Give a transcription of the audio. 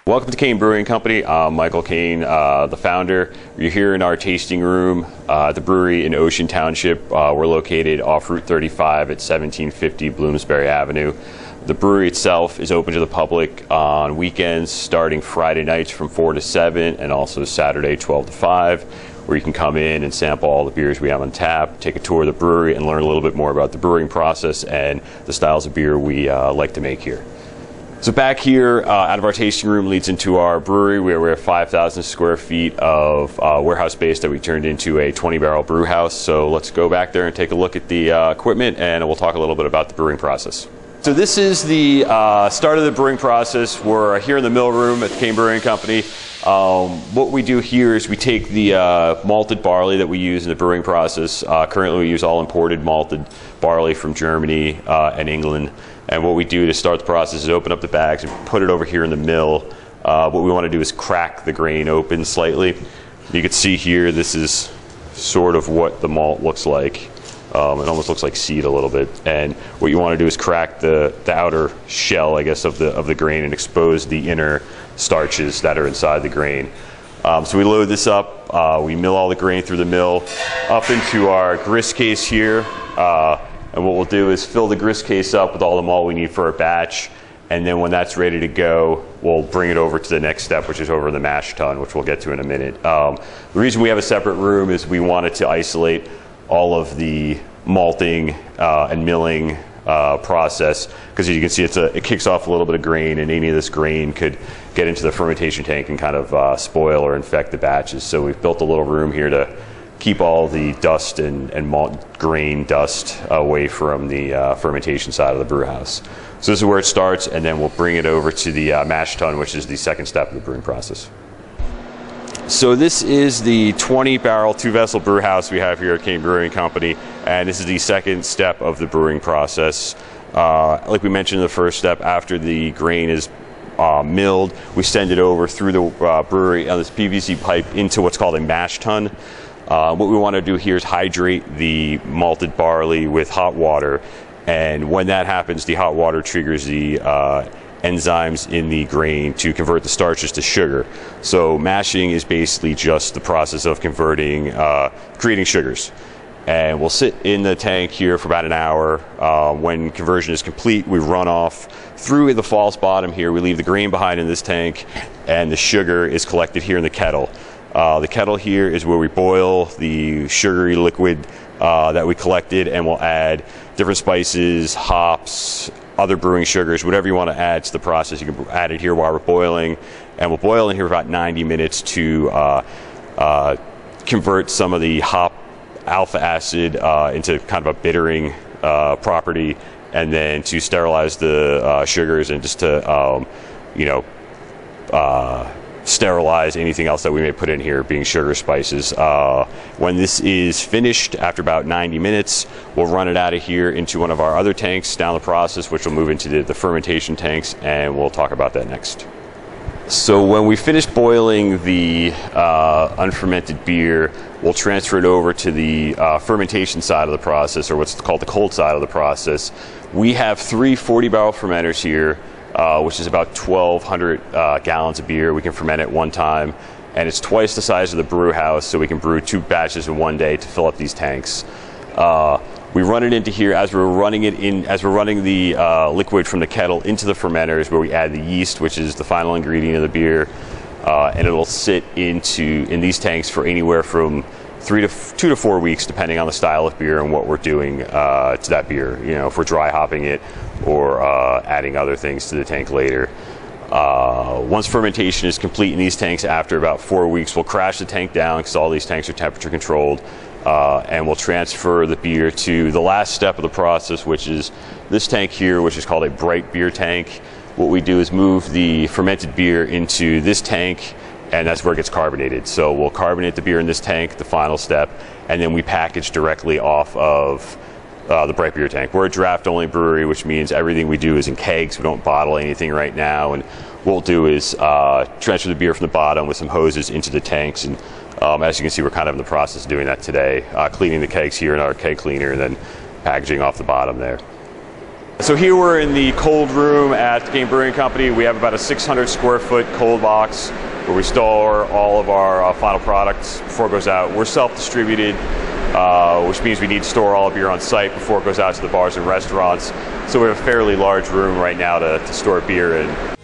Welcome to Kane Brewing Company. I'm Michael Kane, the founder. You're here in our tasting room at the brewery in Ocean Township. We're located off Route 35 at 1750 Bloomsbury Avenue. The brewery itself is open to the public on weekends, starting Friday nights from 4 to 7, and also Saturday 12 to 5, where you can come in and sample all the beers we have on tap, take a tour of the brewery, and learn a little bit more about the brewing process and the styles of beer we like to make here. So back here, out of our tasting room leads into our brewery, where we have 5,000 square feet of warehouse space that we turned into a 20-barrel brew house. So let's go back there and take a look at the equipment, and we'll talk a little bit about the brewing process. So this is the start of the brewing process. We're here in the mill room at the Kane Brewing Company. What we do here is we take the malted barley that we use in the brewing process. Currently we use all imported malted barley from Germany and England. And what we do to start the process is open up the bags and put it over here in the mill. What we want to do is crack the grain open slightly. You can see here, this is sort of what the malt looks like. It almost looks like seed a little bit. And what you want to do is crack the outer shell, I guess, of the grain and expose the inner starches that are inside the grain. So we load this up. We mill all the grain through the mill up into our grist case here. And what we'll do is fill the grist case up with all the malt we need for our batch, and then when that's ready to go, we'll bring it over to the next step, which is over in the mash tun, which we'll get to in a minute. The reason we have a separate room is we wanted to isolate all of the malting and milling process, because as you can see, it kicks off a little bit of grain, and any of this grain could get into the fermentation tank and kind of spoil or infect the batches. So we've built a little room here to keep all the dust and malt grain dust away from the fermentation side of the brew house. So this is where it starts, and then we'll bring it over to the mash tun, which is the second step of the brewing process. So this is the 20-barrel, 2-vessel brew house we have here at Kane Brewing Company, and this is the second step of the brewing process. Like we mentioned in the first step, after the grain is milled, we send it over through the brewery on this PVC pipe into what's called a mash tun. What we want to do here is hydrate the malted barley with hot water, and when that happens, the hot water triggers the enzymes in the grain to convert the starches to sugar. So mashing is basically just the process of converting, creating sugars. And we'll sit in the tank here for about an hour. When conversion is complete, we run off through the false bottom here. We leave the grain behind in this tank, and the sugar is collected here in the kettle. The kettle here is where we boil the sugary liquid that we collected, and we'll add different spices, hops, other brewing sugars, whatever you want to add to the process. You can add it here while we're boiling, and we'll boil in here for about 90 minutes to convert some of the hop alpha acid into kind of a bittering property, and then to sterilize the sugars, and just to sterilize anything else that we may put in here, being sugar, spices. When this is finished, after about 90 minutes, we'll run it out of here into one of our other tanks down the process, which will move into the fermentation tanks, and we'll talk about that next. So when we finish boiling the unfermented beer, we'll transfer it over to the fermentation side of the process, or what's called the cold side of the process. We have 3 40-barrel fermenters here, which is about 1,200 gallons of beer we can ferment at one time, and it's twice the size of the brew house, so we can brew 2 batches in one day to fill up these tanks. We run it into here as we're running the liquid from the kettle into the fermenters, where we add the yeast, which is the final ingredient of the beer, and it'll sit in these tanks for anywhere from 2 to 4 weeks, depending on the style of beer and what we're doing to that beer. You know, if we're dry hopping it or adding other things to the tank later. Once fermentation is complete in these tanks, after about 4 weeks, we'll crash the tank down, because all these tanks are temperature controlled, and we'll transfer the beer to the last step of the process, which is this tank here, which is called a bright beer tank. What we do is move the fermented beer into this tank, and that's where it gets carbonated. So we'll carbonate the beer in this tank, the final step, and then we package directly off of the bright beer tank. We're a draft-only brewery, which means everything we do is in kegs. We don't bottle anything right now, and what we'll do is transfer the beer from the bottom with some hoses into the tanks, and as you can see, we're kind of in the process of doing that today, cleaning the kegs here in our keg cleaner, and then packaging off the bottom there. So here we're in the cold room at Kane Brewing Company. We have about a 600 square foot cold box where we store all of our final products before it goes out. We're self-distributed, which means we need to store all of beer on site before it goes out to the bars and restaurants. So we have a fairly large room right now to store beer in.